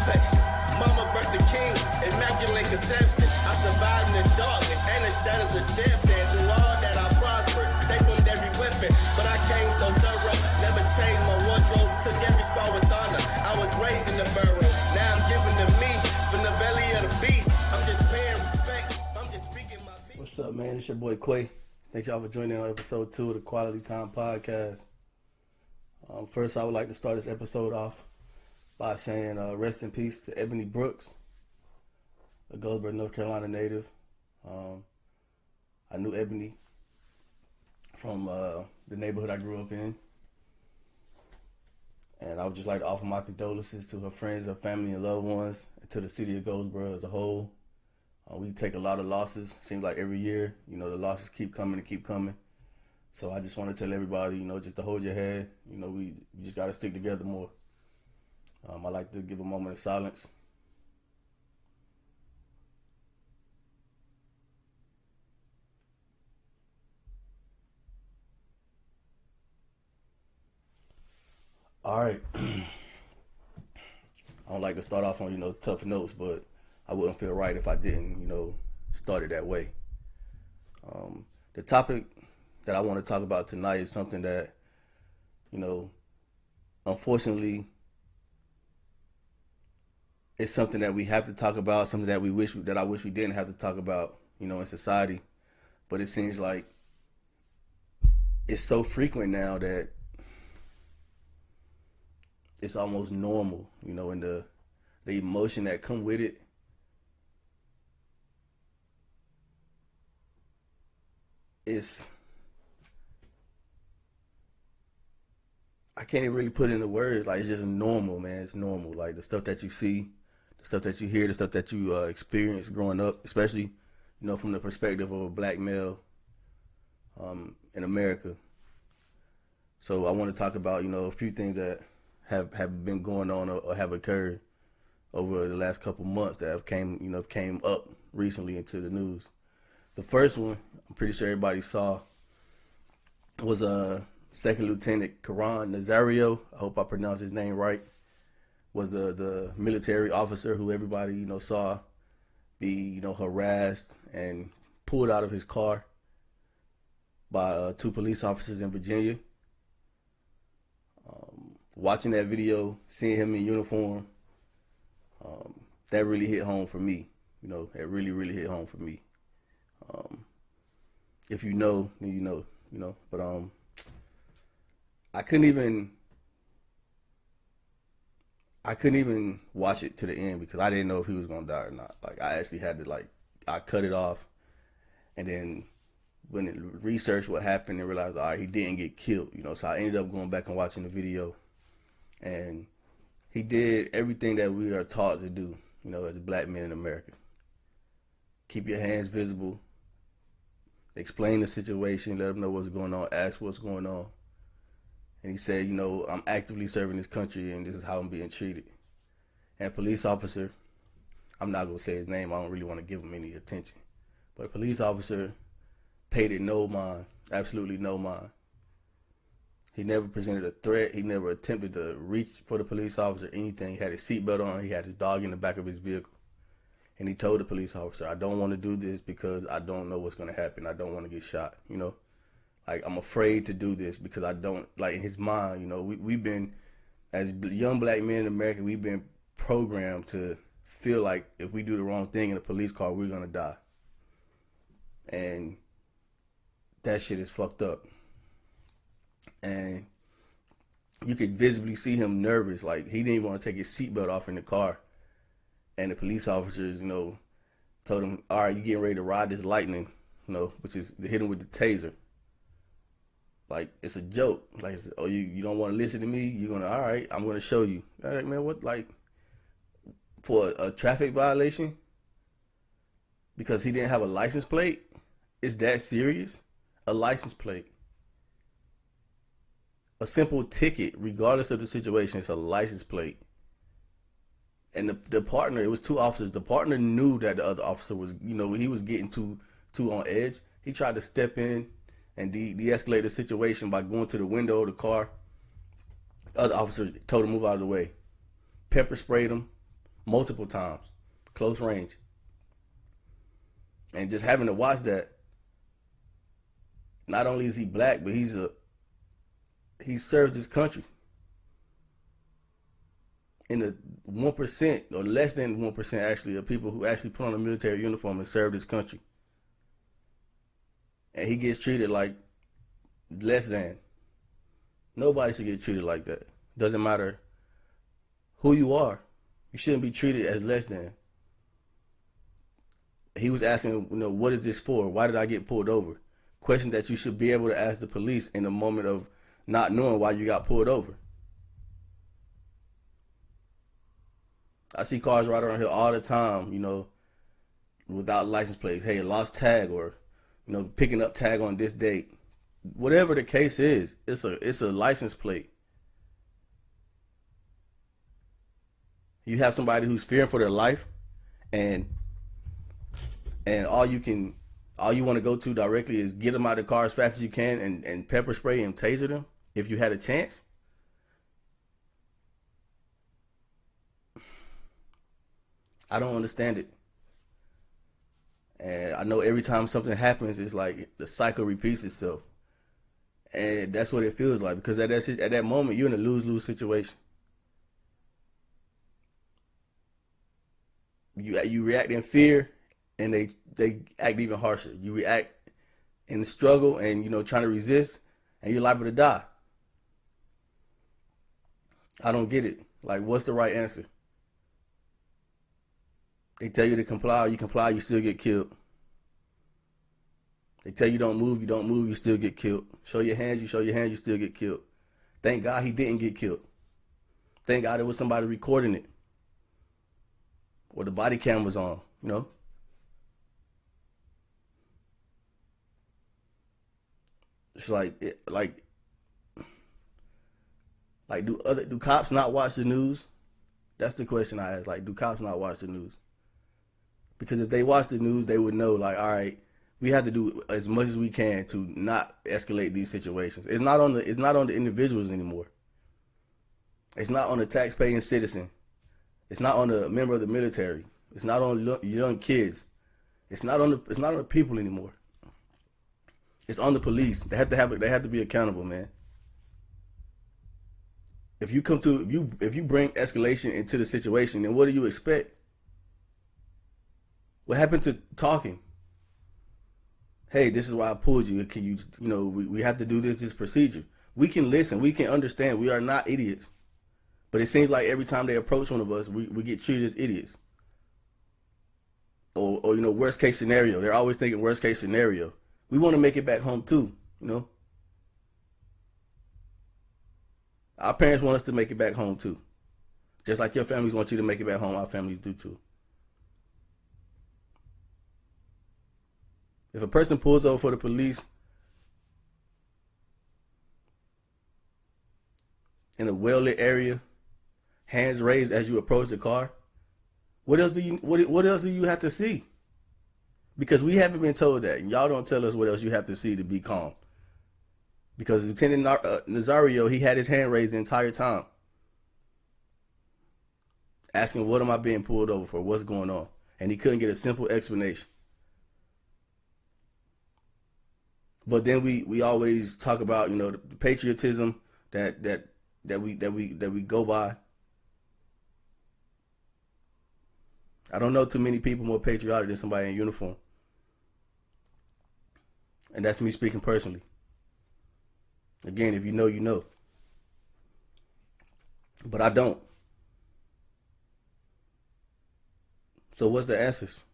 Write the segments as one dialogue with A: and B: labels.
A: perfection. Mama birthed the king, immaculate conception. I survived in the darkness and the shadows of death. And through all that I prospered, they formed every weapon. But I came so thorough, never changed my wardrobe. Took every scar with honor. I was raised in the burrow. Now I'm giving to me from the belly of the beast. I'm just paying respects. I'm just speaking my peace.
B: What's up, man? It's your boy Quay. Thank y'all for joining on episode 2 of the Quality Time podcast. First, I would like to start this episode off by saying rest in peace to Ebony Brooks, a Goldsboro, North Carolina native. I knew Ebony from the neighborhood I grew up in. And I would just like to offer my condolences to her friends, her family, and loved ones, and to the city of Goldsboro as a whole. We take a lot of losses. Seems like every year, the losses keep coming and keep coming. So I just want to tell everybody, just to hold your head. We just got to stick together more. I like to give a moment of silence. All right. I don't like to start off on, tough notes, but I wouldn't feel right if I didn't, start it that way. The topic that I want to talk about tonight is something that, unfortunately, it's something that we have to talk about, something that I wish we didn't have to talk about, in society. But it seems like it's so frequent now that it's almost normal, and the emotion that come with it. I can't even really put it into words. Like, it's just normal, man. It's normal. Like, the stuff that you see, the stuff that you hear, the stuff that you experience growing up, especially, from the perspective of a black male in America. So I want to talk about, a few things that have been going on or have occurred over the last couple months that have came up recently into the news. The first one, I'm pretty sure everybody saw, was Second Lieutenant Karan Nazario. I hope I pronounced his name right. Was the military officer who everybody saw be harassed and pulled out of his car by 2 police officers in Virginia. Watching that video, seeing him in uniform, that really hit home for me. It really, really hit home for me. If you know, then you know. But I couldn't even watch it to the end because I didn't know if he was gonna die or not. Like, I actually had to I cut it off, and then when it researched what happened and realized, all right, he didn't get killed. So I ended up going back and watching the video, and he did everything that we are taught to do, as black men in America. Keep your hands visible. Explain the situation, let them know what's going on, ask what's going on. And he said, I'm actively serving this country and this is how I'm being treated. And a police officer, I'm not going to say his name, I don't really want to give him any attention. But a police officer paid it no mind, absolutely no mind. He never presented a threat, he never attempted to reach for the police officer, anything. He had his seatbelt on, he had his dog in the back of his vehicle. And he told the police officer, I don't want to do this because I don't know what's going to happen. I don't want to get shot, I'm afraid to do this because I don't, in his mind, we've been, as young black men in America, we've been programmed to feel like if we do the wrong thing in a police car, we're going to die. And that shit is fucked up. And you could visibly see him nervous. Like, he didn't even want to take his seatbelt off in the car. And the police officers, told him, all right, you getting ready to ride this lightning, which is to hit him with the taser. Like, it's a joke. Like, oh, you don't want to listen to me? You're going to, all right, I'm going to show you. All right, man, what, for a traffic violation? Because he didn't have a license plate? It's that serious? A license plate. A simple ticket, regardless of the situation, it's a license plate. And the partner, it was 2 officers. The partner knew that the other officer was, he was getting too on edge. He tried to step in and de-escalate the situation by going to the window of the car. The other officer told him to move out of the way. Pepper sprayed him multiple times, close range. And just having to watch that, not only is he black, but he served his country. In the 1% or less than 1% actually of people who actually put on a military uniform and served his country. And he gets treated like less than. Nobody should get treated like that. Doesn't matter who you are. You shouldn't be treated as less than. He was asking, what is this for? Why did I get pulled over? Question that you should be able to ask the police in the moment of not knowing why you got pulled over. I see cars right around here all the time, without license plates. Hey, lost tag, or, picking up tag on this date. Whatever the case is, it's a license plate. You have somebody who's fearing for their life, and all you want to go to directly is get them out of the car as fast as you can and pepper spray and taser them if you had a chance. I don't understand it. And I know every time something happens, it's like the cycle repeats itself. And that's what it feels like, because at that moment, you're in a lose-lose situation. You react in fear, and they act even harsher. You react in struggle and, trying to resist, and you're liable to die. I don't get it. Like, what's the right answer? They tell you to comply, you still get killed. They tell you don't move, you still get killed. Show your hands, you still get killed. Thank God he didn't get killed. Thank God there was somebody recording it. Or the body cam was on, It's like do cops not watch the news? That's the question I ask. Like, do cops not watch the news? Because if they watch the news, they would know, like, all right, we have to do as much as we can to not escalate these situations. It's not on the individuals anymore. It's not on the taxpaying citizen. It's not on the member of the military. It's not on young kids. It's not on the people anymore. It's on the police. They have to be accountable, man. If you bring escalation into the situation, then what do you expect? What happened to talking? Hey, this is why I pulled you. Can you, we have to do this procedure. We can listen. We can understand. We are not idiots. But it seems like every time they approach one of us, we get treated as idiots. Or worst case scenario. They're always thinking worst case scenario. We want to make it back home too, Our parents want us to make it back home too. Just like your families want you to make it back home, our families do too. If a person pulls over for the police in a well-lit area, hands raised as you approach the car, what else do you have to see? Because we haven't been told that, and y'all don't tell us what else you have to see to be calm. Because Lieutenant Nazario, he had his hand raised the entire time, asking, what am I being pulled over for? What's going on? And he couldn't get a simple explanation. But then we always talk about, the patriotism that we go by. I don't know too many people more patriotic than somebody in uniform. And that's me speaking personally. Again, if you know, you know. But I don't. So what's the answers?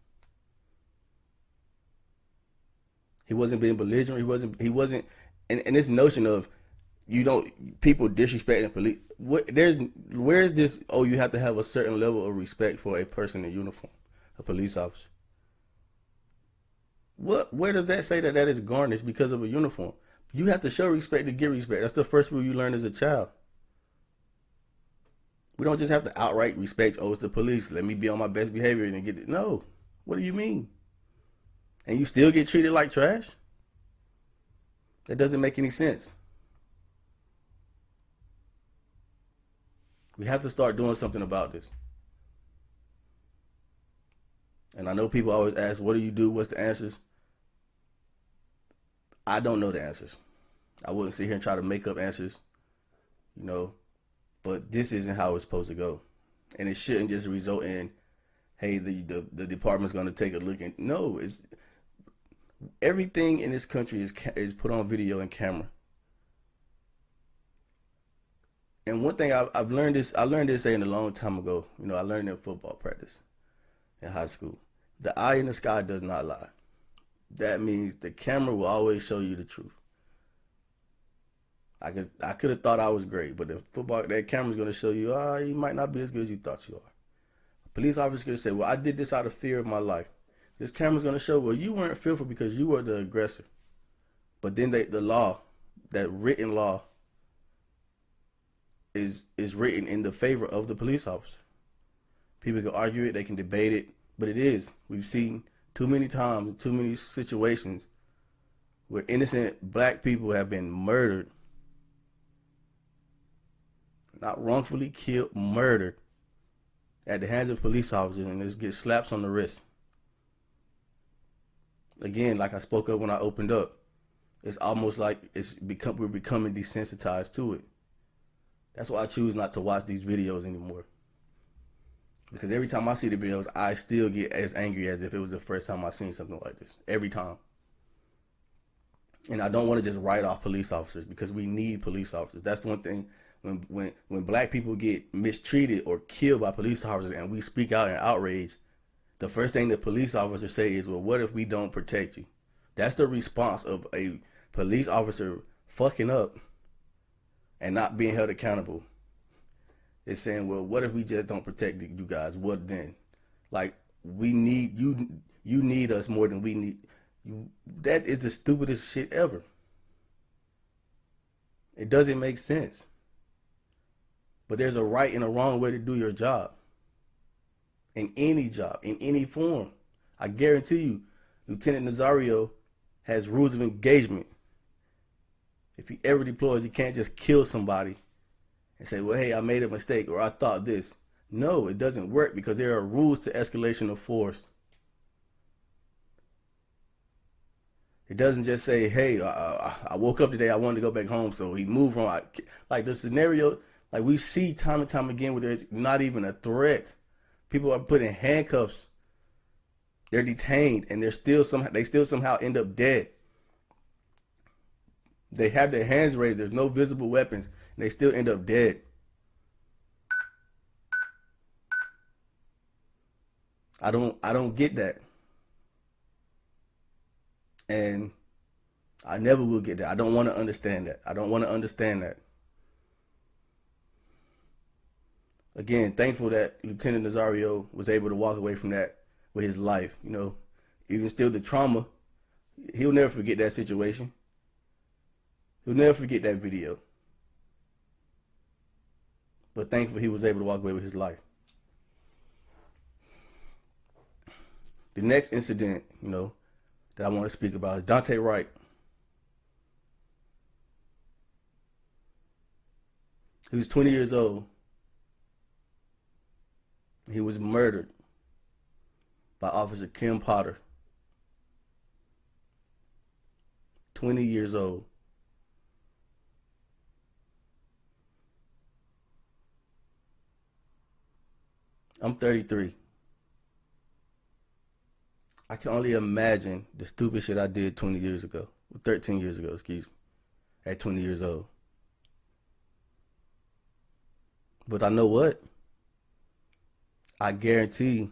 B: He wasn't being belligerent. He wasn't, and this notion of, people disrespecting police. Where's this, you have to have a certain level of respect for a person in uniform, a police officer. Where does that say that is garnished because of a uniform? You have to show respect to get respect. That's the first rule you learn as a child. We don't just have to outright respect, it's the police, let me be on my best behavior and get it. No. What do you mean? And you still get treated like trash? That doesn't make any sense. We have to start doing something about this. And I know people always ask, what do you do? What's the answers? I don't know the answers. I wouldn't sit here and try to make up answers, you know, but this isn't how it's supposed to go. And it shouldn't just result in, hey, the department's going to take a look. And no, it's everything in this country is put on video and camera. And one thing I learned this saying a long time ago. You know, I learned in football practice in high school. The eye in the sky does not lie. That means the camera will always show you the truth. I could have thought I was great, but that camera's going to show you, you might not be as good as you thought you are. A police officer could say, well, I did this out of fear of my life. This camera's going to show, well, you weren't fearful because you were the aggressor. But then the law, that written law, is written in the favor of the police officer. People can argue it, they can debate it, but it is. We've seen too many times, too many situations where innocent black people have been murdered. Not wrongfully killed, murdered at the hands of police officers, and just get slaps on the wrist. Again, like I spoke up when I opened up, it's almost like we're becoming desensitized to it. That's why I choose not to watch these videos anymore. Because every time I see the videos, I still get as angry as if it was the first time I seen something like this. Every time. And I don't want to just write off police officers, because we need police officers. That's the one thing. When black people get mistreated or killed by police officers and we speak out in outrage, the first thing the police officers say is, well, what if we don't protect you? That's the response of a police officer fucking up and not being held accountable. It's saying, well, what if we just don't protect you guys? What then? Like, we need you. You need us more than we need you. That is the stupidest shit ever. It doesn't make sense. But there's a right and a wrong way to do your job. In any job, in any form. I guarantee you, Lieutenant Nazario has rules of engagement. If he ever deploys, he can't just kill somebody and say, well, hey, I made a mistake, or I thought this. No, it doesn't work, because there are rules to escalation of force. It doesn't just say, hey, I woke up today, I wanted to go back home, so he moved on. Like the scenario, like we see time and time again, where there's not even a threat. People are put in handcuffs. They're detained, and they still somehow end up dead. They have their hands raised. There's no visible weapons, and they still end up dead. I don't get that. And I never will get that. I don't want to understand that. I don't want to understand that. Again, thankful that Lieutenant Nazario was able to walk away from that with his life. You know, even still the trauma, he'll never forget that situation. He'll never forget that video. But thankful he was able to walk away with his life. The next incident, you know, that I want to speak about is Daunte Wright. He was 20 years old. He was murdered by Officer Kim Potter. 20 years old. I'm 33. I can only imagine the stupid shit I did 20 years ago. 13 years ago, excuse me. At 20 years old. But I know what? I guarantee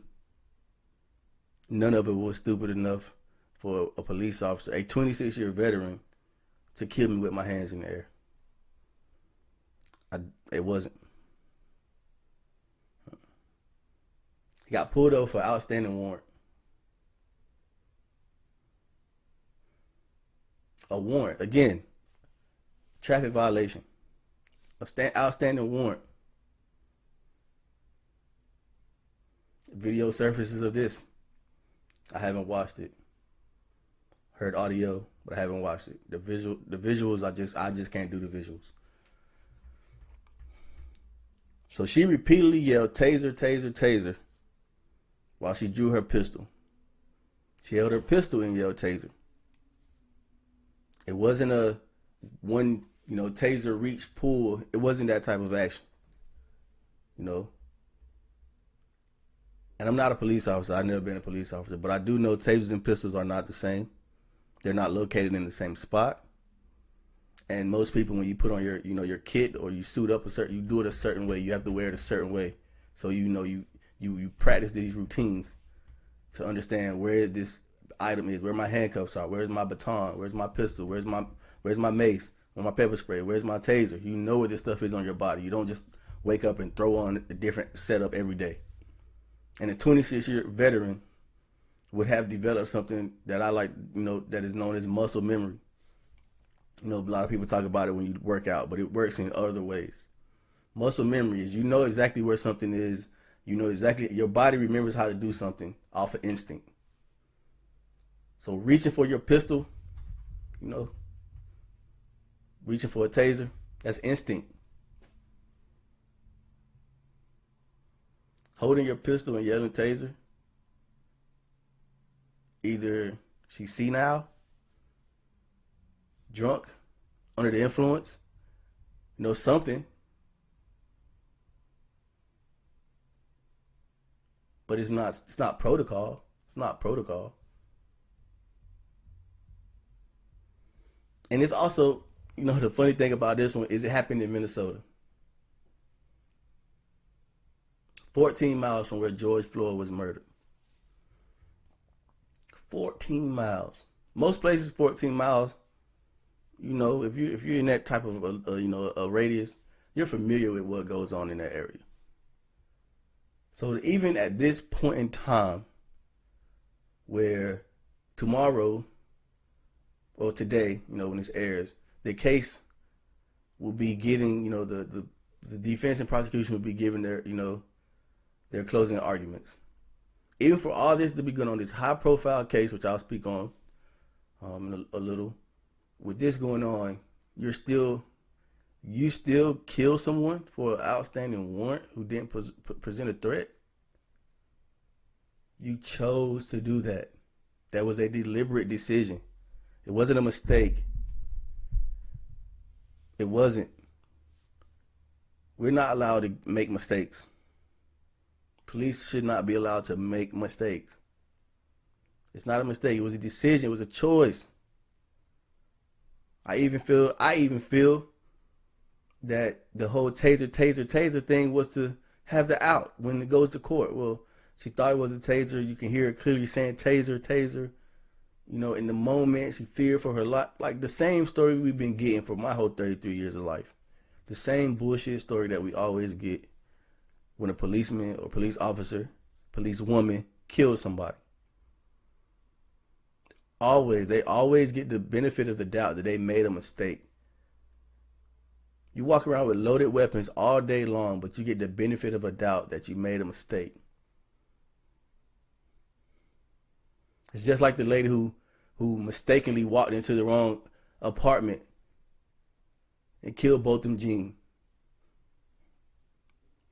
B: none of it was stupid enough for a police officer, a 26-year veteran, to kill me with my hands in the air. It wasn't. He got pulled over for outstanding warrant. A warrant. Again, traffic violation. Outstanding warrant. Video surfaces of this. I haven't watched it. Heard audio, but I haven't watched it. The visuals, I just can't do the visuals. So she repeatedly yelled, taser, taser, taser, while she drew her pistol. She held her pistol and yelled taser. It wasn't a one, taser reach pull. It wasn't that type of action. And I'm not a police officer. I've never been a police officer, but I do know tasers and pistols are not the same. They're not located in the same spot. And most people, when you put on your kit or you suit up you do it a certain way. You have to wear it a certain way. So you practice these routines to understand where this item is, where my handcuffs are, where's my baton, where's my pistol, where's my mace, where's my pepper spray, where's my taser. You know where this stuff is on your body. You don't just wake up and throw on a different setup every day. And a 26-year veteran would have developed something that I like, that is known as muscle memory. A lot of people talk about it when you work out, but it works in other ways. Muscle memory is you know exactly where something is. You know exactly, your body remembers how to do something off of instinct. So reaching for your pistol, reaching for a taser, that's instinct. Holding your pistol and yelling taser, either she's senile, drunk, under the influence, something. But it's not protocol. It's not protocol. And it's also, the funny thing about this one is it happened in Minnesota. 14 miles from where George Floyd was murdered. 14 miles. Most places 14 miles, if you're in that type of a radius, you're familiar with what goes on in that area. So even at this point in time, where tomorrow or today, when this airs, the case will be getting, the defense and prosecution will be giving their closing arguments. Even for all this to be going on, this high profile case, which I'll speak on in a little, with this going on, you still kill someone for an outstanding warrant who didn't present a threat. You chose to do that. That was a deliberate decision. It wasn't a mistake. It wasn't. We're not allowed to make mistakes. Police should not be allowed to make mistakes. It's not a mistake. It was a decision. It was a choice. I even feel that the whole taser thing was to have the out when it goes to court. Well, she thought it was a taser. You can hear her clearly saying taser. In the moment, she feared for her life. Like the same story we've been getting for my whole 33 years of life. The same bullshit story that we always get when a policeman or police officer, police woman kills somebody. They always get the benefit of the doubt that they made a mistake. You walk around with loaded weapons all day long, but you get the benefit of a doubt that you made a mistake. It's just like the lady who mistakenly walked into the wrong apartment and killed both them Jean.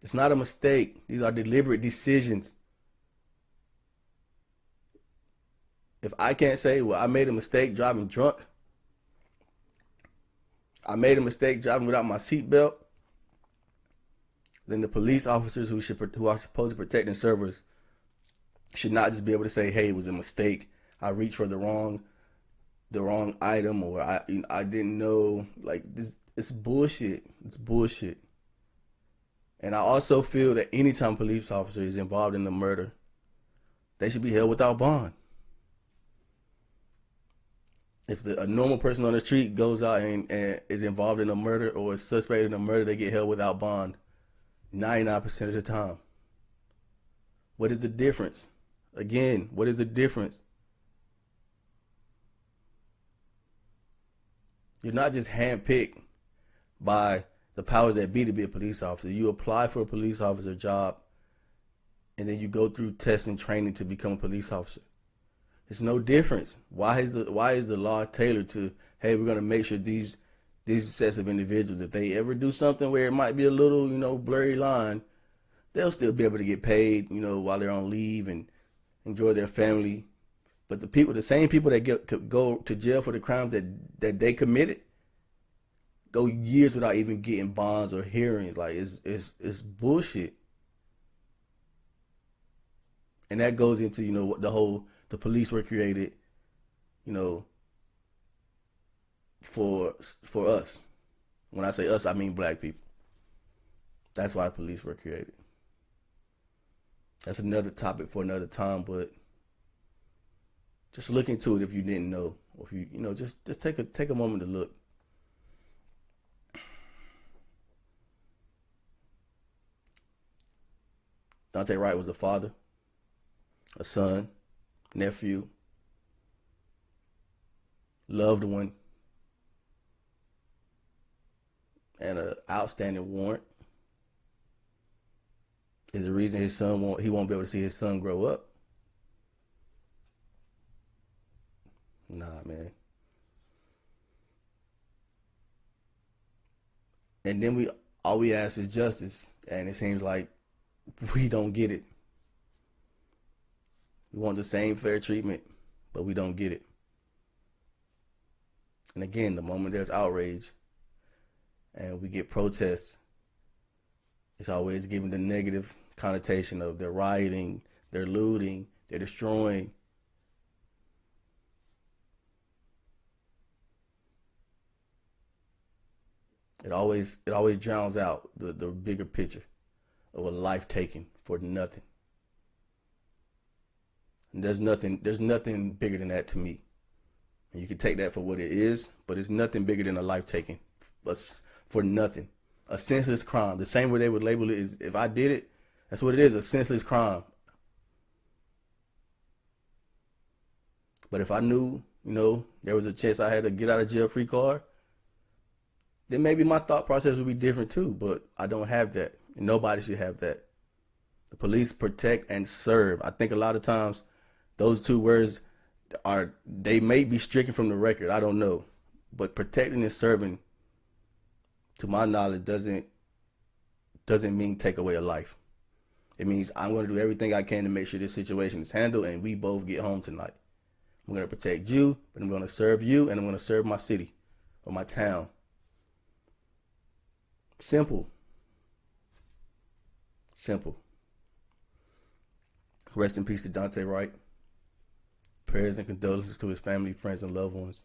B: It's not a mistake. These are deliberate decisions. If I can't say, well, I made a mistake driving drunk, I made a mistake driving without my seatbelt, then the police officers who are supposed to protect and serve us should not just be able to say, hey, it was a mistake. I reached for the wrong item, or I didn't know. Like this, it's bullshit. It's bullshit. And I also feel that anytime a police officer is involved in a murder, they should be held without bond. If a normal person on the street goes out and is involved in a murder or is suspected in a murder, they get held without bond 99% of the time. What is the difference? Again, what is the difference? You're not just handpicked by the powers that be to be a police officer. You apply for a police officer job, and then you go through tests and training to become a police officer. It's no difference. Why is the law tailored to, hey, we're going to make sure these sets of individuals, if they ever do something where it might be a little, blurry line, they'll still be able to get paid, while they're on leave and enjoy their family. But the same people that could go to jail for the crimes that they committed, go years without even getting bonds or hearings. Like it's bullshit. And that goes into, what the police were created, for us. When I say us, I mean black people. That's why the police were created. That's another topic for another time, but just look into it if you didn't know, or if you just take a moment to look. Daunte Wright was a father, a son, nephew, loved one, and an outstanding warrant. Is the reason he won't be able to see his son grow up. Nah, man. And then all we ask is justice, and it seems like we don't get it. We want the same fair treatment, but we don't get it. And again, the moment there's outrage and we get protests, it's always given the negative connotation of they're rioting, they're looting, they're destroying. It always drowns out the bigger picture of a life taken for nothing. And there's nothing bigger than that to me. And you can take that for what it is, but it's nothing bigger than a life taken for nothing. A senseless crime. The same way they would label it is, if I did it, that's what it is, a senseless crime. But if I knew, there was a chance I had a get out of jail free card, then maybe my thought process would be different too. But I don't have that. And nobody should have that. The police protect and serve. I think a lot of times those two words they may be stricken from the record. I don't know. But protecting and serving, to my knowledge, doesn't mean take away a life. It means I'm going to do everything I can to make sure this situation is handled and we both get home tonight. I'm going to protect you, but I'm going to serve you, and I'm going to serve my city or my town. Simple. Rest in peace to Daunte Wright. Prayers and condolences to his family, friends, and loved ones.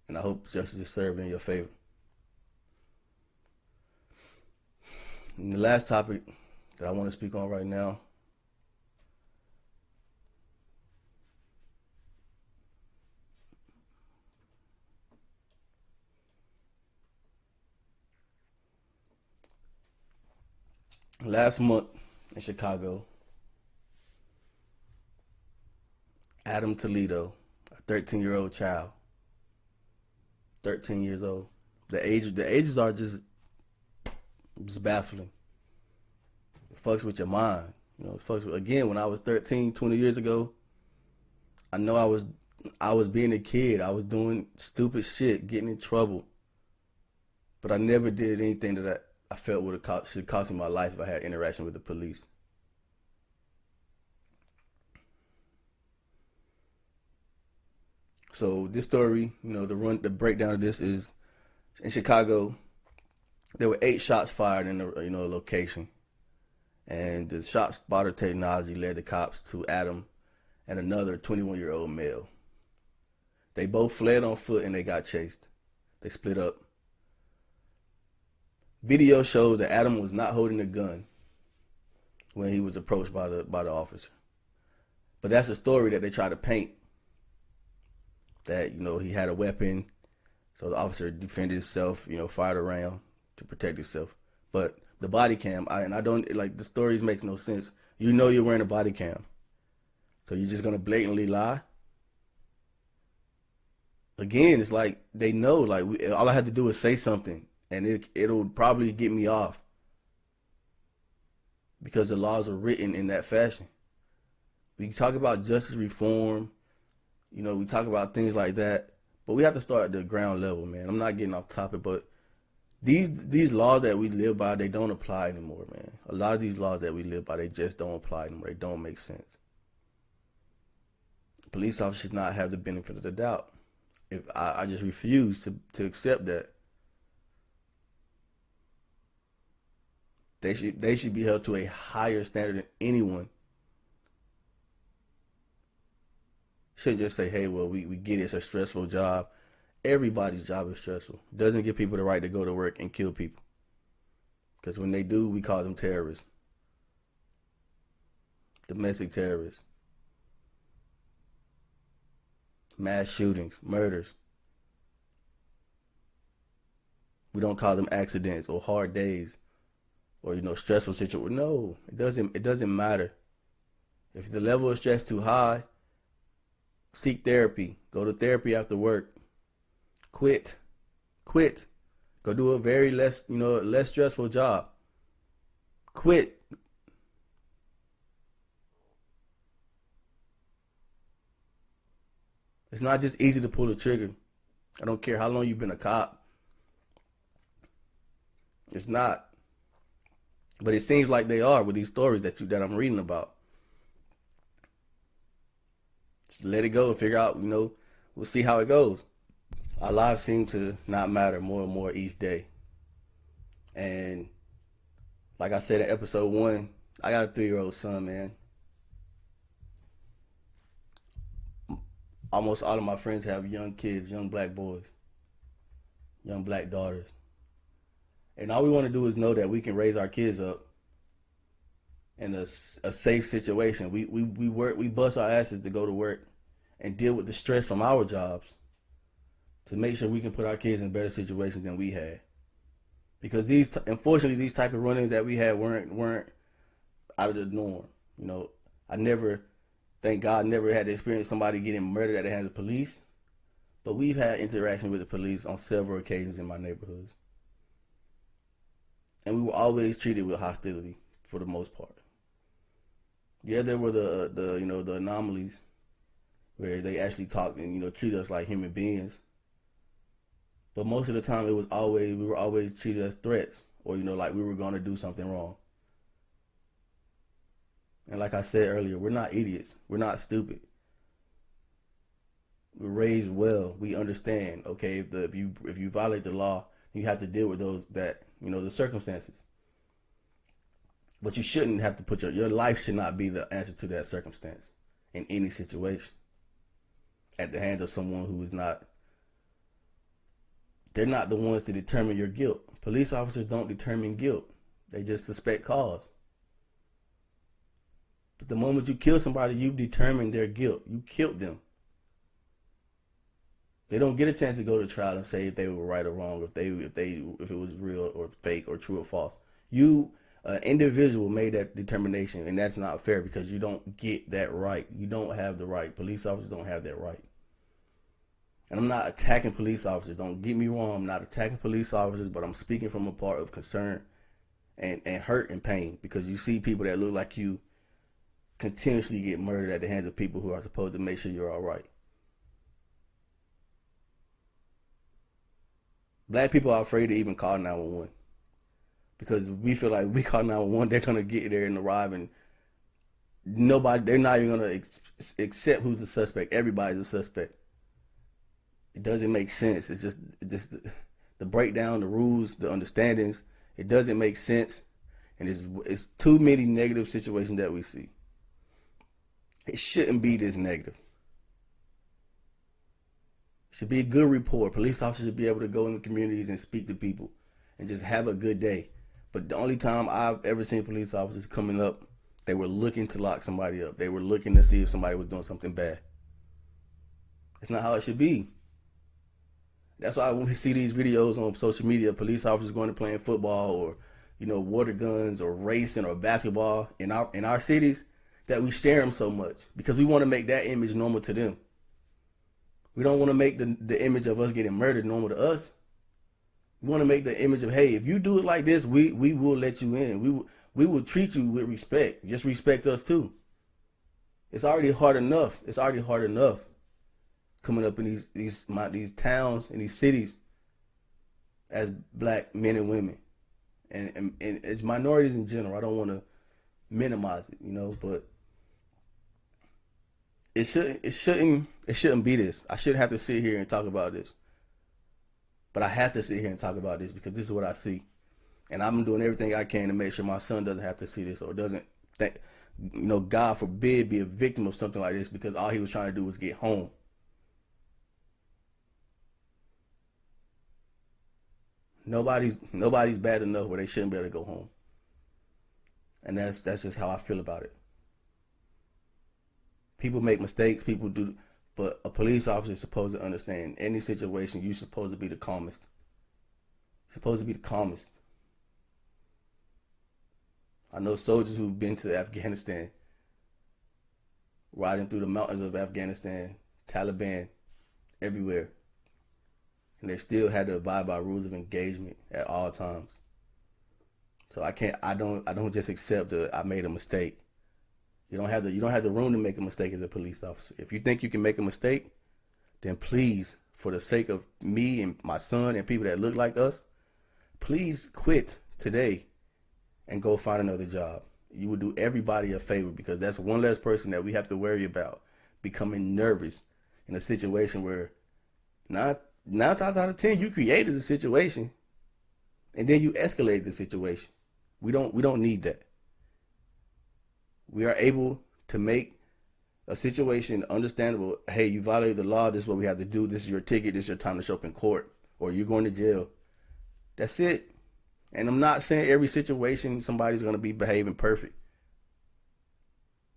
B: And I hope justice is served in your favor. And the last topic that I want to speak on right now, last month in Chicago, Adam Toledo, a 13-year-old child, 13 years old. The ages are just baffling. It fucks with your mind. It fucks with, again, when I was 13, 20 years ago, I know I was being a kid. I was doing stupid shit, getting in trouble. But I never did anything that I felt should cost me my life if I had interaction with the police. So this story, the breakdown of this is in Chicago. There were 8 shots fired in a location, and the shot spotter technology led the cops to Adam and another 21-year-old male. They both fled on foot and they got chased. They split up. Video shows that Adam was not holding a gun when he was approached by the officer. But that's a story that they try to paint. That, he had a weapon, so the officer defended himself, fired a round to protect himself. But the body cam, I don't, like, the stories make no sense. You're wearing a body cam. So you're just going to blatantly lie? Again, it's like they know, like, all I have to do is say something, and it'll probably get me off. Because the laws are written in that fashion. We talk about justice reform. We talk about things like that, but we have to start at the ground level, man. I'm not getting off topic, but These laws that we live by, they don't apply anymore, man. A lot of these laws that we live by, they just don't apply anymore. They don't make sense. Police officers should not have the benefit of the doubt. If I just refuse to accept that. They should be held to a higher standard than anyone. Shouldn't just say, hey, well, we get it, it's a stressful job. Everybody's job is stressful. It doesn't give people the right to go to work and kill people. Because when they do, we call them terrorists. Domestic terrorists. Mass shootings, murders. We don't call them accidents or hard days or, stressful situations. No, it doesn't matter. If the level of stress too high, seek therapy. Go to therapy after work. Quit. Go do a very less stressful job. Quit. It's not just easy to pull the trigger. I don't care how long you've been a cop. It's not. But it seems like they are with these stories that I'm reading about. Just let it go and figure out, we'll see how it goes. Our lives seem to not matter more and more each day. And like I said in episode 1, I got a 3-year-old son, man. Almost all of my friends have young kids, young black boys, young black daughters. And all we want to do is know that we can raise our kids up in a safe situation. We bust our asses to go to work and deal with the stress from our jobs to make sure we can put our kids in better situations than we had. Because unfortunately, these type of run-ins that we had weren't out of the norm. Thank God, never had to experience somebody getting murdered at the hands of police. But we've had interaction with the police on several occasions in my neighborhoods. And we were always treated with hostility for the most part. Yeah, there were the anomalies where they actually talked and, treat us like human beings. But most of the time we were always treated as threats or, like we were going to do something wrong. And like I said earlier, we're not idiots. We're not stupid. We're raised well. We understand, okay, if you violate the law, you have to deal with the circumstances. But you shouldn't have to put your life should not be the answer to that circumstance in any situation at the hands of someone who is not. They're not the ones to determine your guilt. Police officers don't determine guilt. They just suspect cause. But the moment you kill somebody, you've determined their guilt. You killed them. They don't get a chance to go to trial and say if they were right or wrong, if it was real or fake or true or false. You, an individual, made that determination, and that's not fair because you don't get that right. You don't have the right. Police officers don't have that right. And I'm not attacking police officers. Don't get me wrong. I'm not attacking police officers, but I'm speaking from a part of concern and hurt and pain because you see people that look like you continuously get murdered at the hands of people who are supposed to make sure you're all right. Black people are afraid to even call 911 because we feel like we call 911, they're gonna get there and arrive, and they're not even gonna accept who's the suspect. Everybody's a suspect. It doesn't make sense. It's just the breakdown, the rules, the understandings. It doesn't make sense, and it's too many negative situations that we see. It shouldn't be this negative. It should be a good report. Police officers should be able to go in the communities and speak to people and just have a good day. But the only time I've ever seen police officers coming up, they were looking to lock somebody up. They were looking to see if somebody was doing something bad. It's not how it should be. That's why when we see these videos on social media, police officers going to playing football or, water guns or racing or basketball in our cities, that we share them so much because we want to make that image normal to them. We don't want to make the image of us getting murdered normal to us. We want to make the image of, hey, if you do it like this, we will let you in. We will treat you with respect. Just respect us too. It's already hard enough. It's already hard enough coming up in these towns and these cities as black men and women, and as minorities in general. I don't want to minimize it, but it shouldn't be this. I shouldn't have to sit here and talk about this, but I have to sit here and talk about this because this is what I see, and I'm doing everything I can to make sure my son doesn't have to see this or doesn't think, God forbid, be a victim of something like this because all he was trying to do was get home. Nobody's bad enough where they shouldn't be able to go home, and that's just how I feel about it. People make mistakes, people do, but a police officer is supposed to understand in any situation. You're supposed to be the calmest. You're supposed to be the calmest. I know soldiers who've been to Afghanistan, riding through the mountains of Afghanistan, Taliban, everywhere, and they still had to abide by rules of engagement at all times. So I don't just accept that I made a mistake. You don't have the room to make a mistake as a police officer. If you think you can make a mistake, then please, for the sake of me and my son and people that look like us, please quit today and go find another job. You would do everybody a favor because that's one less person that we have to worry about becoming nervous in a situation where nine times out of 10 you created the situation and then you escalated the situation. We don't need that. We are able to make a situation understandable. Hey, you violated the law. This is what we have to do. This is your ticket. This is your time to show up in court, or you're going to jail. That's it. And I'm not saying every situation somebody's going to be behaving perfect.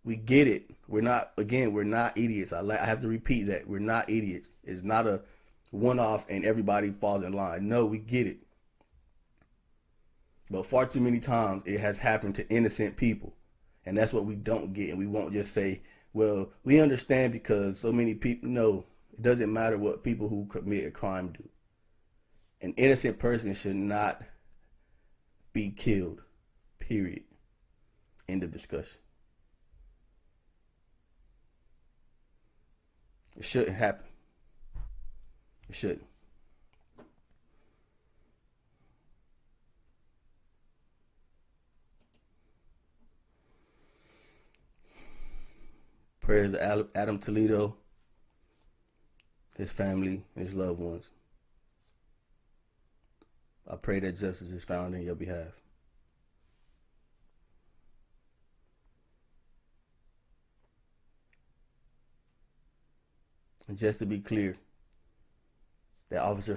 B: We get it. We're not idiots. I have to repeat that. We're not idiots. It's not a one-off and everybody falls in line. No, we get it. But far too many times it has happened to innocent people. And that's what we don't get. And we won't just say, well, we understand because so many people. No, it doesn't matter what people who commit a crime do. An innocent person should not be killed. Period. End of discussion. It shouldn't happen. It shouldn't. Prayers to Adam Toledo, his family, and his loved ones. I pray that justice is found in your behalf. And just to be clear, that officer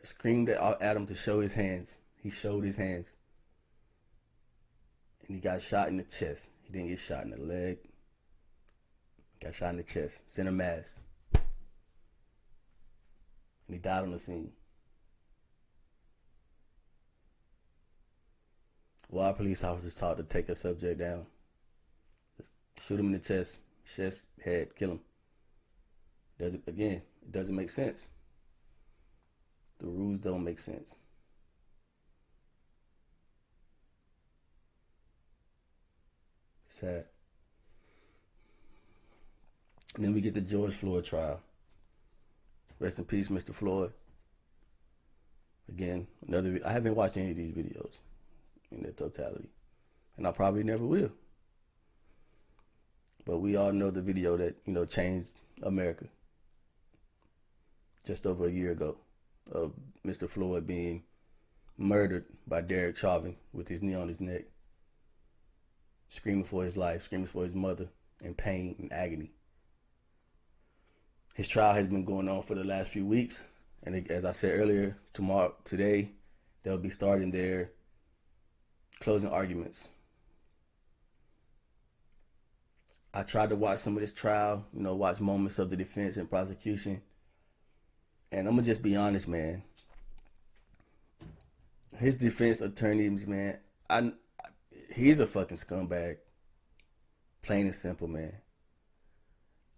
B: screamed at Adam to show his hands. He showed his hands. And he got shot in the chest. He didn't get shot in the leg. Got shot in the chest, center mass. And he died on the scene. Why are police officers taught to take a subject down? Just shoot him in the chest, head, kill him. It doesn't make sense. The rules don't make sense. Sad. And then we get the George Floyd trial. Rest in peace, Mr. Floyd. Again, I haven't watched any of these videos in their totality. And I probably never will. But we all know the video that, changed America. Just over a year ago. Of Mr. Floyd being murdered by Derek Chauvin with his knee on his neck. Screaming for his life, screaming for his mother in pain and agony. His trial has been going on for the last few weeks. And as I said earlier, today, they'll be starting their closing arguments. I tried to watch some of this trial, watch moments of the defense and prosecution. And I'm going to just be honest, man. His defense attorneys, man, he's a fucking scumbag. Plain and simple, man.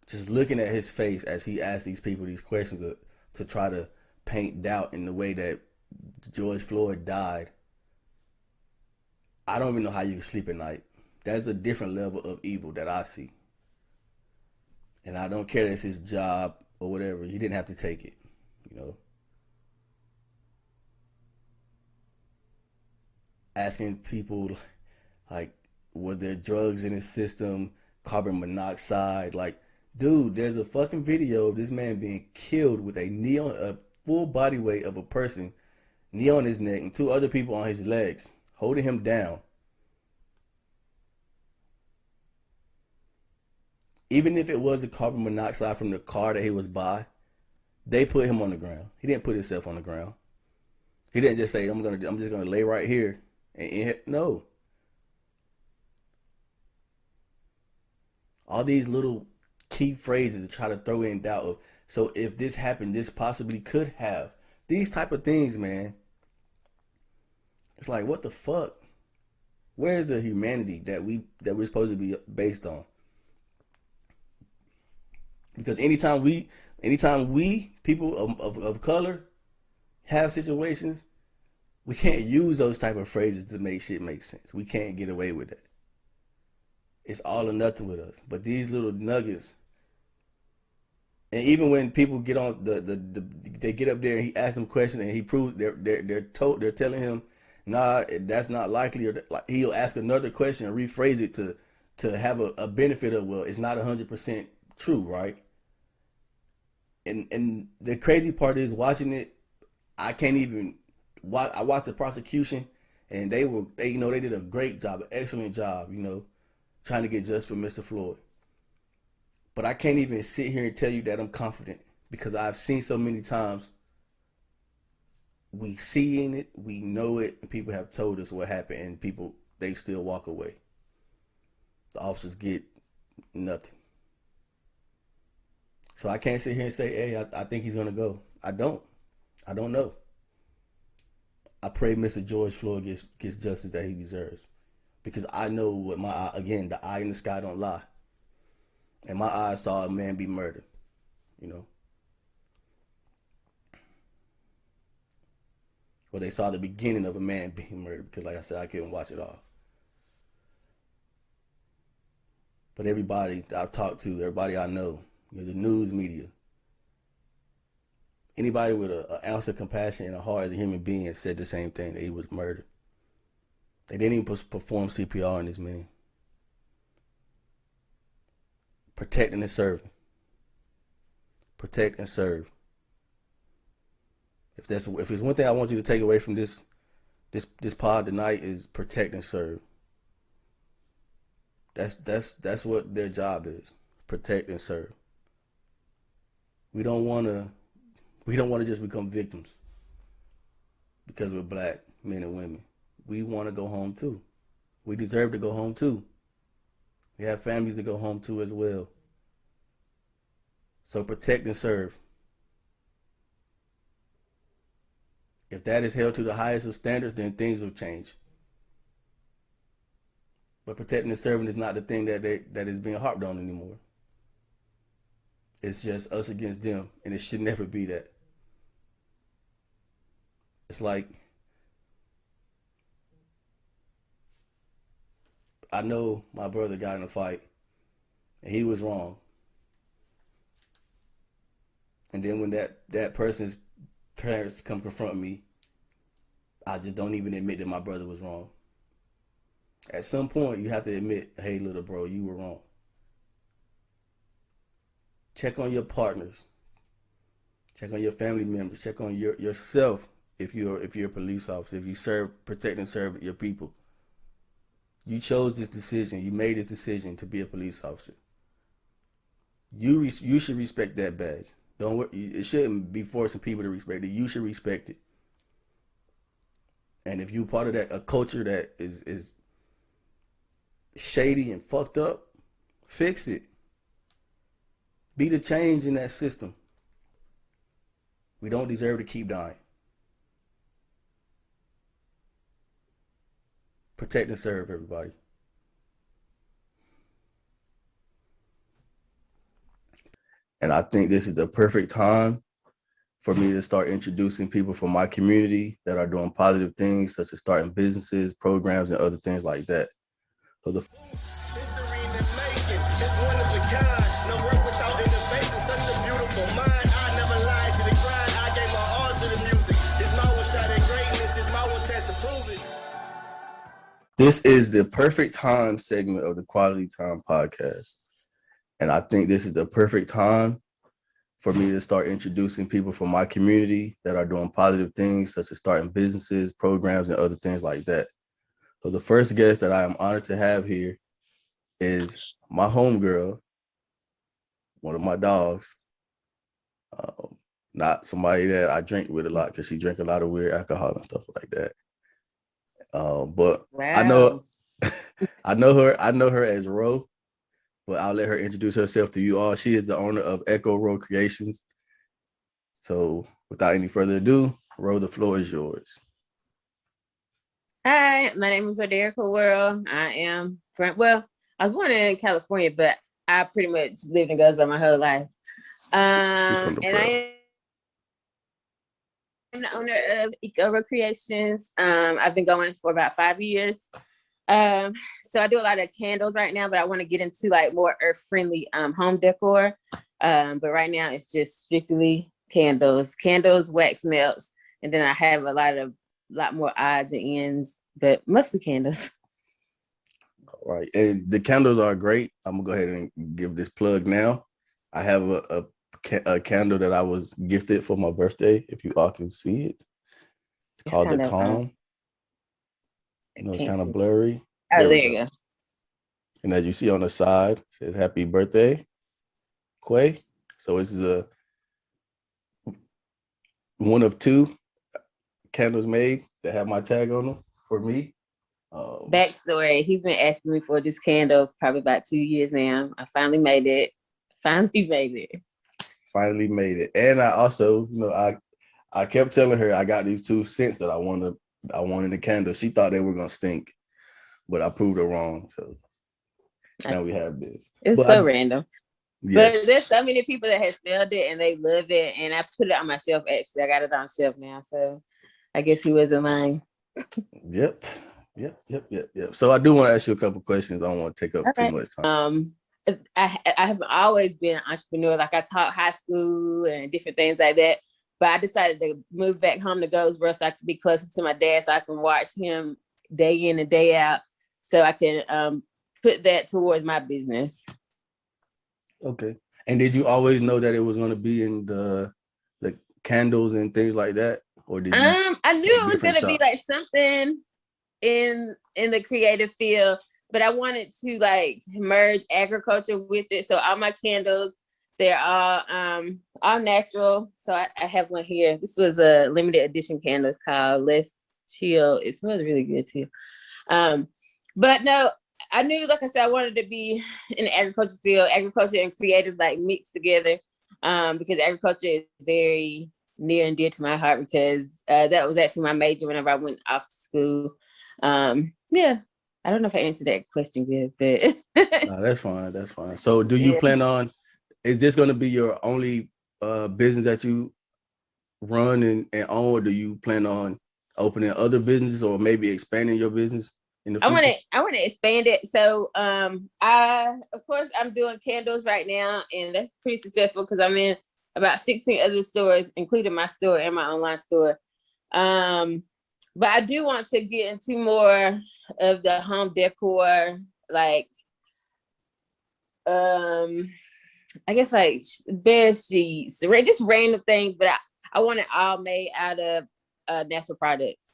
B: Just looking at his face as he asks these people these questions to try to paint doubt in the way that George Floyd died. I don't even know how you can sleep at night. That's a different level of evil that I see. And I don't care that it's his job or whatever. He didn't have to take it, asking people like, were there drugs in his system, carbon monoxide? Like, dude, there's a fucking video of this man being killed with a full body weight of a person, knee on his neck, and 2 other people on his legs, holding him down. Even if it was the carbon monoxide from the car that he was by, they put him on the ground. He didn't put himself on the ground. He didn't just say, I'm just gonna lay right here. No. All these little key phrases to try to throw in doubt of, so if this happened, this possibly could have. These type of things, man. It's like, what the fuck? Where's the humanity that we're supposed to be based on? Because anytime we people of color have situations, we can't use those type of phrases to make shit make sense. We can't get away with that. It's all or nothing with us. But these little nuggets, and even when people get on they get up there and he asks them questions and he proves they're telling him, nah, that's not likely, or like he'll ask another question and rephrase it to have a benefit of, well, it's not 100% true, right? And the crazy part is, watching it, I can't even watch. I watched the prosecution, and they did a great job, an excellent job, trying to get justice for Mr. Floyd. But I can't even sit here and tell you that I'm confident, because I've seen so many times. We see in it, we know it, and people have told us what happened, and they still walk away. The officers get nothing. So I can't sit here and say, hey, I think he's going to go. I don't know. I pray Mr. George Floyd gets justice that he deserves. Because I know what the eye in the sky don't lie. And my eyes saw a man be murdered, Or they saw the beginning of a man being murdered, because like I said, I couldn't watch it all. But everybody I've talked to, everybody I know, the news media, anybody with an ounce of compassion and a heart as a human being said the same thing, that he was murdered. They didn't even perform CPR on this man. Protect and serve. Protect and serve. If it's one thing I want you to take away from this pod tonight, is protect and serve. That's what their job is. Protect and serve. We don't want to just become victims because we're black men and women. We want to go home too. We deserve to go home too. We have families to go home to as well. So protect and serve. If that is held to the highest of standards, then things will change. But protecting and serving is not the thing that is being harped on anymore. It's just us against them, and it should never be that. It's like, I know my brother got in a fight, and he was wrong. And then when that person's parents come confront me, I just don't even admit that my brother was wrong. At some point, you have to admit, hey, little bro, you were wrong. Check on your partners. Check on your family members. Check on yourself if you're a police officer. If you protect and serve your people. You chose this decision. You made this decision to be a police officer. You should respect that badge. It shouldn't be forcing people to respect it. You should respect it. And if you're part of a culture that is shady and fucked up, fix it. Be the change in that system. We don't deserve to keep dying. Protect and serve, everybody. And I think this is the perfect time for me to start introducing people from my community that are doing positive things, such as starting businesses, programs, and other things like that. So
A: history in the making, it's one of a kind. No work without innovation, such a beautiful mind. I never lied to the grind. I gave my all to the music. This my one shot at greatness. This my one chance to prove it.
B: This is the perfect time segment of the Quality Time podcast. And I think this is the perfect time for me to start introducing people from my community that are doing positive things, such as starting businesses, programs, and other things like that. So the first guest that I am honored to have here is my homegirl, one of my dogs. Not somebody that I drink with a lot because she drank a lot of weird alcohol and stuff like that. But wow. I know her as Ro, but I'll let her introduce herself to you all. She is the owner of Ecoro Creations. So without any further ado, Ro, the floor is yours.
C: Hi, my name is Rodericka Worrell. I was born in California, but I pretty much lived in Goldsboro my whole life. I am the owner of Ecoro Creations. I've been going for about 5 years. So I do a lot of candles right now, but I want to get into like more earth-friendly home decor. But right now it's just strictly candles, wax melts, and then I have a lot more odds and ends, but mostly candles.
B: All right, and the candles are great. I'm gonna go ahead and give this plug now. I have a candle that I was gifted for my birthday. If you all can see it, it's called the Calm. It's kind of blurry.
C: Oh, there you go.
B: And as you see on the side, it says "Happy Birthday, Quay." So this is a one of two candles made that have my tag on them for me.
C: Backstory: he's been asking me for this candle for probably about 2 years now. I finally made it. Finally made it. And I also, I kept telling her I got these 2 scents that I wanted in the candle. She thought they were gonna stink, but I proved her wrong. So now we have this. It's random. Yes. But there's so many people that have smelled it and they love it. And I put it on my shelf. Actually, I got it on shelf now. So I guess he wasn't lying.
B: Yep. So I do want to ask you a couple questions. I don't want to take up too much time.
C: I have always been an entrepreneur. Like I taught high school and different things like that. But I decided to move back home to Goldsboro so I could be closer to my dad, so I can watch him day in and day out, so I can put that towards my business.
B: Okay. And did you always know that it was going to be in the candles and things like that, or did you?
C: I knew it was going to be like something in the creative field, but I wanted to like merge agriculture with it. So all my candles, they're all natural. So I have one here. This was a limited edition candle. It's called Let's Chill. It smells really good too. But no, I knew, like I said, I wanted to be in the agriculture field, agriculture and creative like mixed together, because agriculture is very near and dear to my heart, because that was actually my major whenever I went off to school. Yeah, I don't know if I answered that question good, but
B: no, that's fine. So do you plan on, is this going to be your only business that you run and own, or do you plan on opening other businesses or maybe expanding your business in the future?
C: I want to expand it. So of course I'm doing candles right now, and that's pretty successful because I'm in about 16 other stores, including my store and my online store. But I do want to get into more of the home decor, like I guess like bed sheets, just random things, but I want it all made out of natural products.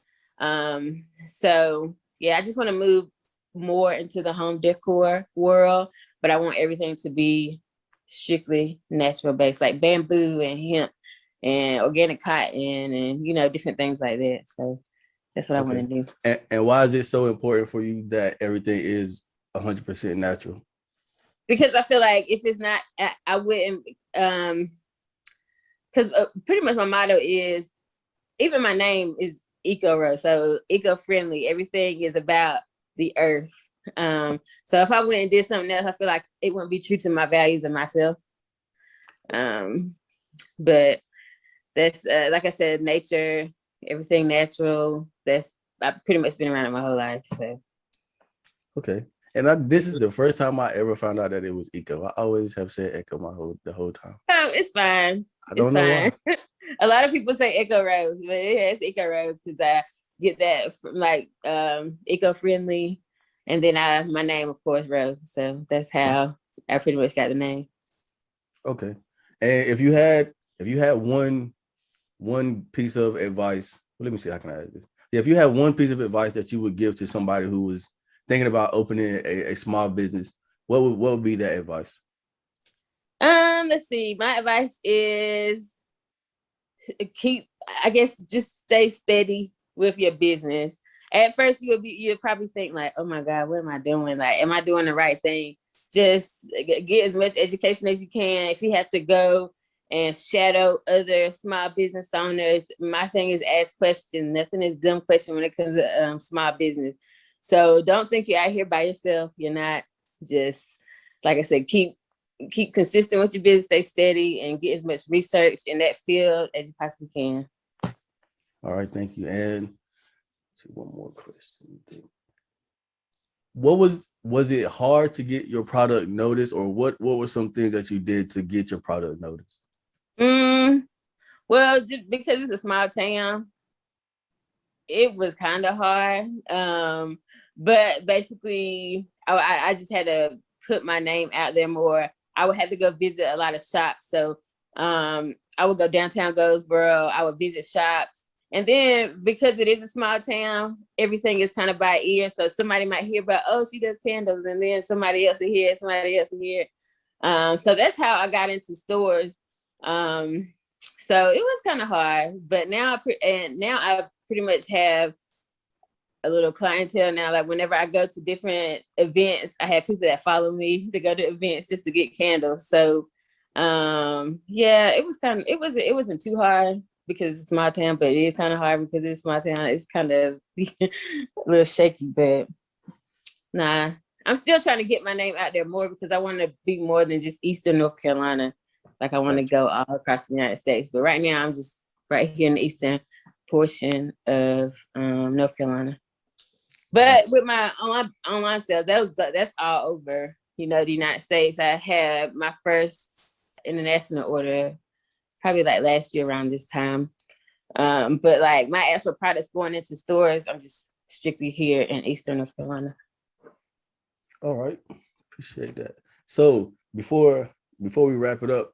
C: So yeah, I just want to move more into the home decor world, but I want everything to be strictly natural based, like bamboo and hemp and organic cotton and different things like that. So that's what I want to do.
B: And why is it so important for you that everything is 100% natural?
C: Because I feel like if it's not, I wouldn't, because pretty much my motto is, even my name is Ecoro, so eco-friendly. Everything is about the earth. So if I went and did something else, I feel like it wouldn't be true to my values and myself. But that's like I said, nature, everything natural. I've pretty much been around it my whole life. So
B: okay. And this is the first time I ever found out that it was eco. I always have said eco the whole time.
C: Oh, it's fine.
B: I don't know why.
C: A lot of people say Ecoro, but it is Ecoro because get that from like eco-friendly. And then my name, of course, Rose. So that's how I pretty much got the name.
B: Okay. And if you had one piece of advice, well, let me see how can I add this. Yeah, if you had one piece of advice that you would give to somebody who was thinking about opening a small business, what would be that advice?
C: Let's see. My advice is just stay steady with your business. At first you'll probably think like, oh my God, what am I doing? Like, am I doing the right thing? Just get as much education as you can. If you have to go and shadow other small business owners, my thing is ask questions. Nothing is dumb question when it comes to small business. So don't think you're out here by yourself. You're not. Just like I said, keep consistent with your business, stay steady, and get as much research in that field as you possibly can.
B: All right, thank you. And see one more question. What was it hard to get your product noticed, or what were some things that you did to get your product noticed?
C: Well, because it's a small town, it was kind of hard. But basically, I just had to put my name out there more. I would have to go visit a lot of shops. So I would go downtown Goldsboro. I would visit shops. And then because it is a small town, everything is kind of by ear. So somebody might hear about, oh, she does candles. And then somebody else will hear, somebody else will hear. So that's how I got into stores. So it was kind of hard, but now I pretty much have a little clientele now. Like whenever I go to different events, I have people that follow me to go to events just to get candles. So yeah, it wasn't too hard because it's my town, but it is kind of hard because it's my town. It's kind of a little shaky, but nah, I'm still trying to get my name out there more because I want to be more than just Eastern North Carolina. Like I want to go all across the United States, but right now I'm just right here in the eastern portion of North Carolina. But with my online sales, that's all over, the United States. I had my first international order probably like last year around this time. But like my actual products going into stores, I'm just strictly here in Eastern North Carolina.
B: All right, appreciate that. So before we wrap it up,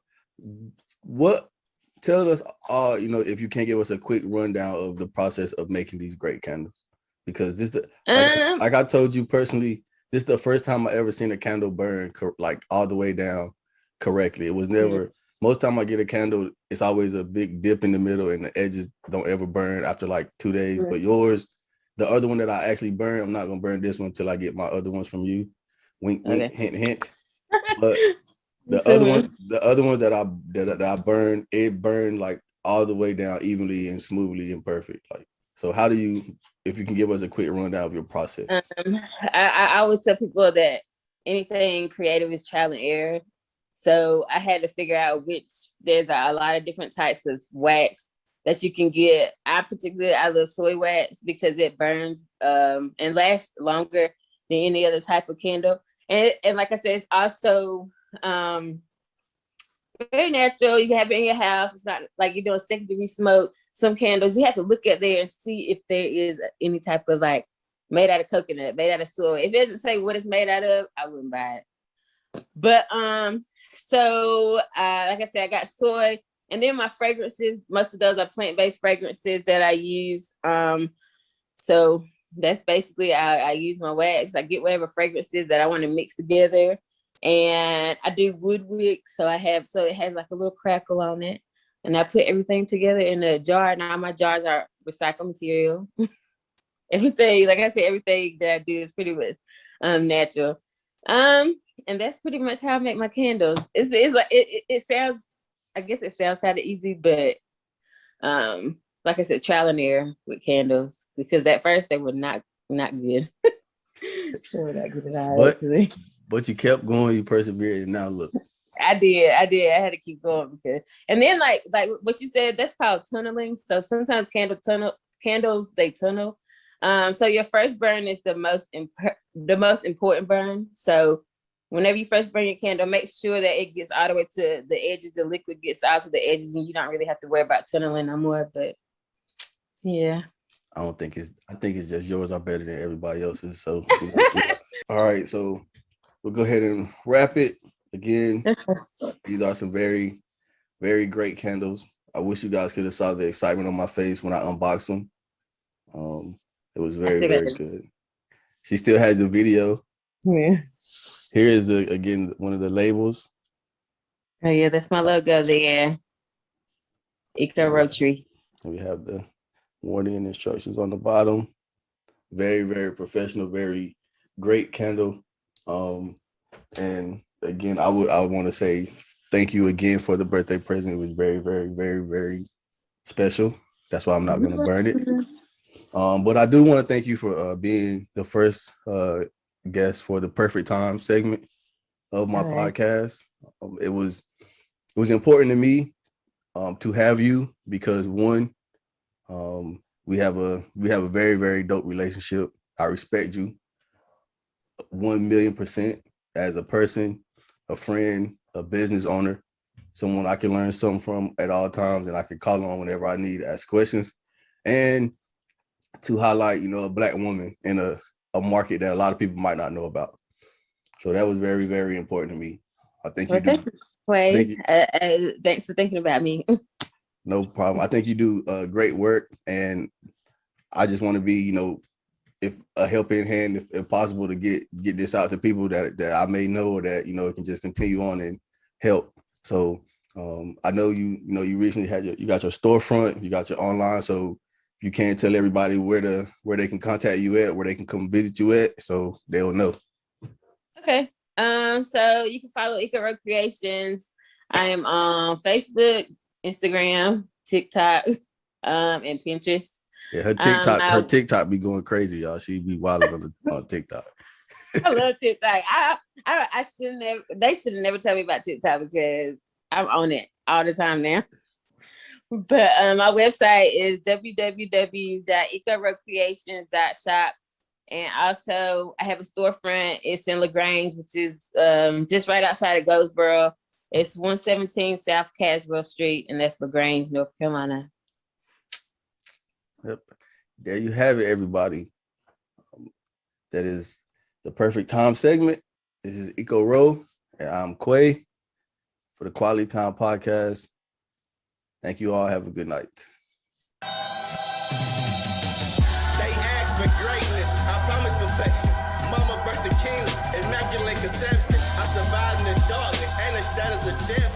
B: tell us if you can give us a quick rundown of the process of making these great candles, because this like I told you personally, this is the first time I ever seen a candle burn like all the way down correctly. It was never most time I get a candle, it's always a big dip in the middle and the edges don't ever burn after like 2 days. But yours, the other one that I actually burn, I'm not gonna burn this one until I get my other ones from you. Wink, wink, okay. Hint, hint. But the other one that I burned, it burned like all the way down evenly and smoothly and perfect. Like, so how do you, if you can give us a quick rundown of your process?
C: I always tell people that anything creative is trial and error. So I had to figure out there's a lot of different types of wax that you can get. I love soy wax because it burns and lasts longer than any other type of candle. And like I said, it's also very natural. You can have it in your house. It's not like you're doing second-degree smoke. Some candles, you have to look at there and see if there is any type of like made out of coconut, made out of soy. If it doesn't say what it's made out of, I wouldn't buy it. But so like I said, I got soy, and then my fragrances, most of those are plant-based fragrances that I use. So that's basically I use my wax. I get whatever fragrances that I want to mix together, and I do wood wick. So it has like a little crackle on it, and I put everything together in a jar. Now my jars are recycled material. Everything, like I said, everything that I do is pretty much natural. And that's pretty much how I make my candles. It's like it sounds, I guess it sounds kind of easy, but like I said, trial and error with candles, because at first they were not good. They were not good at all.
B: But you kept going, you persevered, and now look.
C: I did. I had to keep going and then like what you said, that's called tunneling. So sometimes candles they tunnel. So your first burn is the most important burn. So whenever you first burn your candle, make sure that it gets all the way to the edges, the liquid gets out to the edges, and you don't really have to worry about tunneling no more. But yeah.
B: I think it's just yours are better than everybody else's. So all right, so we'll go ahead and wrap it. Again, these are some very, very great candles. I wish you guys could have saw the excitement on my face when I unboxed them. It was very, very good. She still has the video.
C: Yeah.
B: Here is again one of the labels.
C: Oh yeah, that's my logo there. Ecoro Tree.
B: And we have the warning and instructions on the bottom. Very, very professional, very great candle. And again, I would want to say thank you again for the birthday present. It was very, very, very, very special. That's why I'm not going to burn it. But I do want to thank you for being the first guest for the Perfect Time segment of my podcast. It was important to me to have you because one, we have a very, very dope relationship. I respect you 1,000,000% as a person, a friend, a business owner, someone I can learn something from at all times, and I can call on whenever I need to ask questions, and to highlight, a Black woman in a market that a lot of people might not know about. So that was very, very important to me. I think you do.
C: Thanks for thinking about me.
B: No problem. I think you do great work, and I just want to be, if a helping hand, if possible, to get this out to people that I may know, or that can just continue on and help. So I know you recently you got your storefront, you got your online, so you can't tell everybody where they can contact you at, where they can come visit you at, so they'll know.
C: Okay. So you can follow Ecoro Creations. I am on Facebook, Instagram, TikTok, and Pinterest.
B: Yeah, her TikTok be going crazy, y'all. She be wilding on TikTok.
C: I love TikTok. I shouldn't have. They should have never told me about TikTok because I'm on it all the time now. But my website is www.ecorocreations.shop. And also I have a storefront. It's in LaGrange, which is just right outside of Goldsboro. It's 117 South Caswell Street, and that's LaGrange, North Carolina.
B: Yep. There you have it, everybody. That is the Perfect Time segment. This is Ecoro, and I'm Quay for the Quality Time podcast. Thank you all. Have a good night.
A: They ask for greatness. I promise perfection. Mama birthed the king, immaculate conception. I survived in the darkness and the shadows of death.